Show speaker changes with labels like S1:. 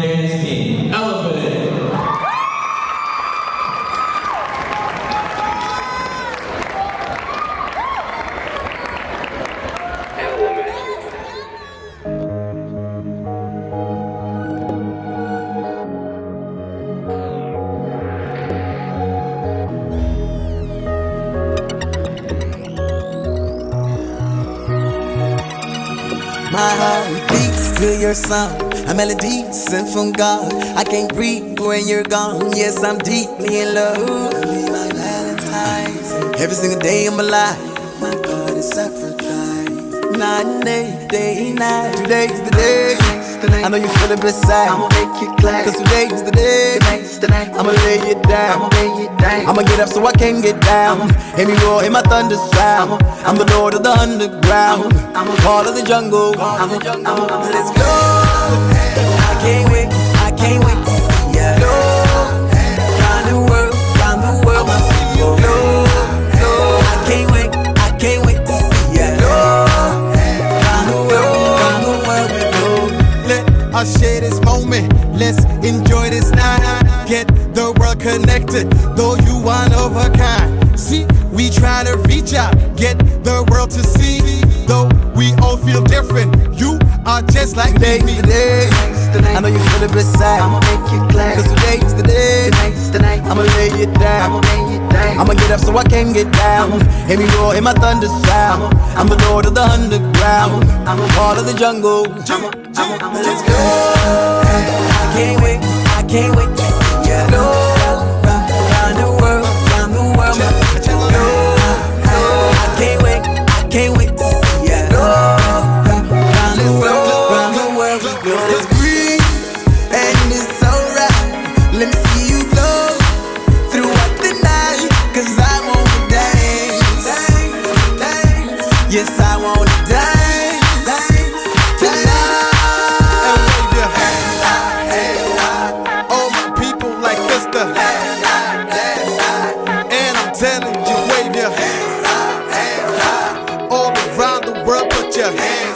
S1: dance team. Elevate.
S2: My heart beats to your song, a melody sent from God. I can't breathe when you're gone. Yes, I'm deeply in love. Be my Valentine's. Every single day of my life, my God is sacrifice. Night and day, night. Today's the day. I know you feel it beside.
S3: I'ma make you glad.
S2: 'Cause today's the day.
S3: Tonight's the night.
S2: I'ma lay it down.
S3: I'ma lay it down.
S2: I'ma get up so I can get down. Hear me roar, hear my thunder sound. I'm the Lord of the underground. I'm a part of the jungle. Let's go. I can't wait to see ya. Go. Round the world, round the world. Go. I can't wait to see ya. Go. Round the world we go.
S4: Let us share this moment. Let's enjoy this night. Get the world connected, though you one of a kind. See, we try to reach out, get the world to see. Though we all feel different, you are just like
S2: Today's
S4: me.
S2: the day. I know you feel it beside.
S3: I'ma make you glad.
S2: 'Cause today's the day.
S3: Tonight's the night.
S2: I'ma lay it down.
S3: I'ma lay it down.
S2: I'ma get up so I can get down. Hear me roar, hear my thunder sound. I'm the Lord of the underground. I'm a part of the jungle. Let's go. I can't wait to see ya. Go. Round the world, round the world. Go. I can't wait to see ya. Go. Round the world we go. It's green and it's alright. Let me see you flow throughout the night. 'Cause I wanna dance. Yes, I wanna dance tonight.
S4: And wave your hand. All my people like Mr. And I'm telling you, wave your hands. All around the world, put your hands